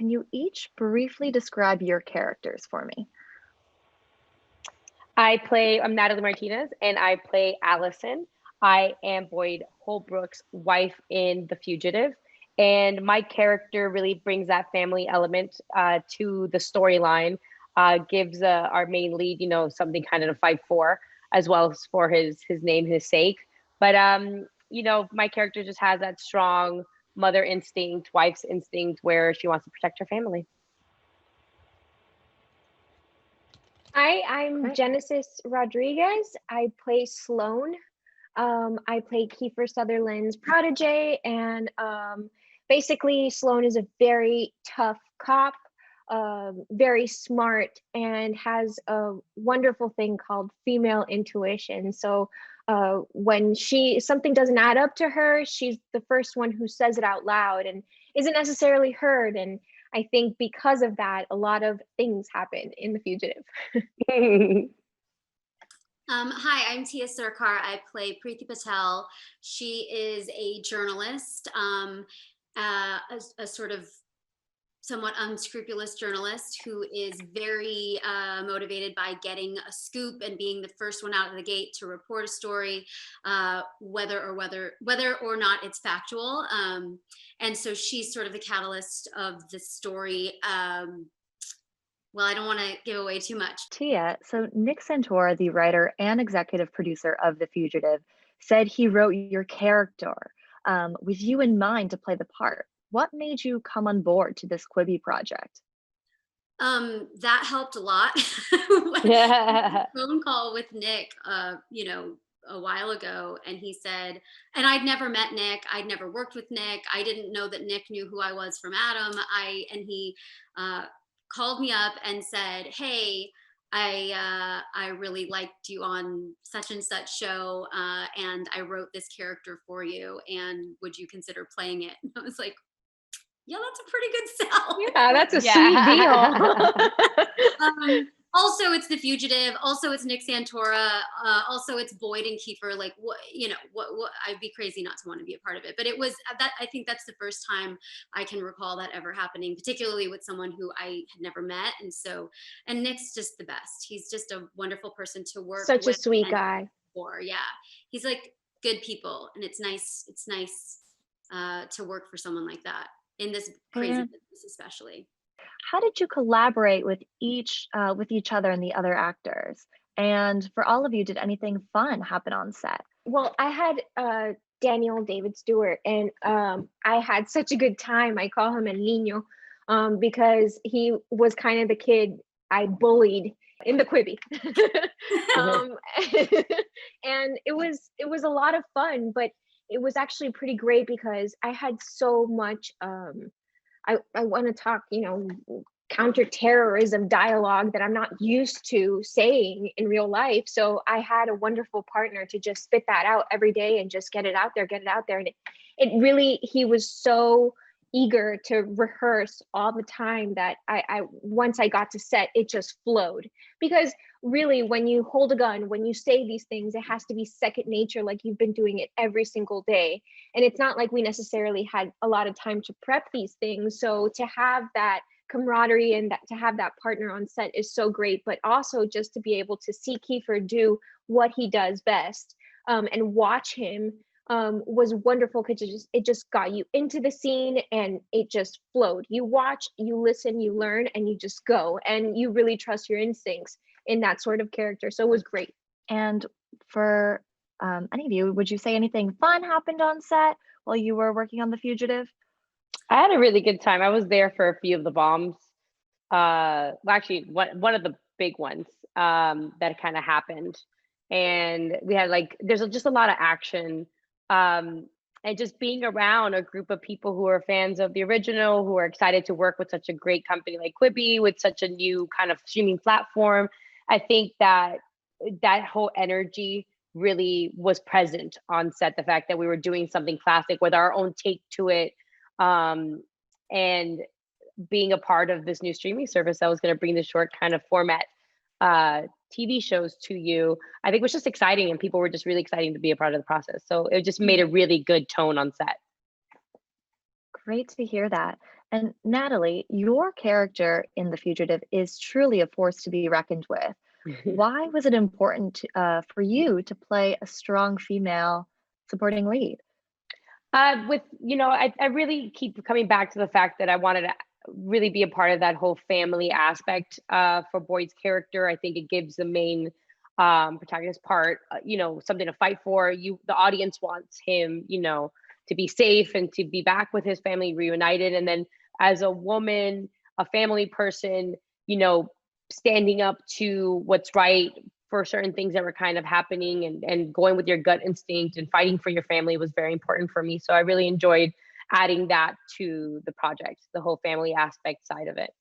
can you each briefly describe your characters for me? I'm Natalie Martinez, and I play Allison. I am Boyd Holbrook's wife in The Fugitive, and my character really brings that family element to the storyline. Gives our main lead, something kind of to fight for, as well as for his name, his sake. But my character just has that strong mother instinct, wife's instinct, where she wants to protect her family. Hi, I'm Great. Genesis Rodriguez. I play Sloan. I play Kiefer Sutherland's protege, and basically Sloan is a very tough cop, very smart, and has a wonderful thing called female intuition. So when something doesn't add up to her, she's the first one who says it out loud and isn't necessarily heard. And I think because of that, a lot of things happen in The Fugitive. Hi, I'm Tiya Sircar. I play Preeti Patel. She is a journalist, a sort of somewhat unscrupulous journalist who is very motivated by getting a scoop and being the first one out of the gate to report a story, whether or not it's factual. And so she's sort of the catalyst of the story. Well, I don't want to give away too much. Tiya, so Nick Santora, the writer and executive producer of The Fugitive, said he wrote your character with you in mind to play the part. What made you come on board to this Quibi project? That helped a lot. Yeah. Phone call with Nick, a while ago, and he said, and I'd never met Nick, I'd never worked with Nick, I didn't know that Nick knew who I was from Adam. And he called me up and said, hey, I really liked you on such and such show, and I wrote this character for you, and would you consider playing it? And I was like, yeah, that's a pretty good sell. Yeah, that's a sweet deal. Also, it's The Fugitive. Also, it's Nick Santora. Also, it's Boyd and Kiefer. Like, what? I'd be crazy not to want to be a part of it. But it was that. I think that's the first time I can recall that ever happening, particularly with someone who I had never met. And Nick's just the best. He's just a wonderful person to work with. Such a sweet guy. Yeah, he's like good people, and it's nice. It's nice to work for someone like that in this crazy business, especially. How did you collaborate with each other and the other actors? And for all of you, did anything fun happen on set? Well, I had Daniel David Stewart, and I had such a good time. I call him El Niño because he was kind of the kid I bullied in the Quibi. And it was a lot of fun, but it was actually pretty great because I had so much I want to talk, counterterrorism dialogue that I'm not used to saying in real life. So I had a wonderful partner to just spit that out every day and just get it out there. And it really, he was so eager to rehearse all the time that I once I got to set, it just flowed. Because really, when you hold a gun, when you say these things, it has to be second nature, like you've been doing it every single day. And it's not like we necessarily had a lot of time to prep these things. So to have that camaraderie and to have that partner on set is so great, but also just to be able to see Kiefer do what he does best and watch him was wonderful because it just got you into the scene and it just flowed. You watch, you listen, you learn, and you just go, and you really trust your instincts in that sort of character. So it was great. And for any of you, would you say anything fun happened on set while you were working on The Fugitive? I had a really good time. I was there for a few of the bombs. Well, actually, one of the big ones that kind of happened. And we had there's just a lot of action. And just being around a group of people who are fans of the original, who are excited to work with such a great company like Quibi, with such a new kind of streaming platform. I think that whole energy really was present on set. The fact that we were doing something classic with our own take to it, and being a part of this new streaming service that was going to bring the short kind of format TV shows to you, I think was just exciting, and people were just really excited to be a part of the process. So it just made a really good tone on set. Great to hear that. And Natalie, your character in The Fugitive is truly a force to be reckoned with. Why was it important for you to play a strong female supporting lead? I really keep coming back to the fact that I wanted to really be a part of that whole family aspect for Boyd's character. I think it gives the main protagonist part, something to fight for. The audience wants him, to be safe and to be back with his family reunited. And then as a woman, a family person, standing up to what's right for certain things that were kind of happening, and going with your gut instinct and fighting for your family was very important for me. So I really enjoyed adding that to the project, the whole family aspect side of it.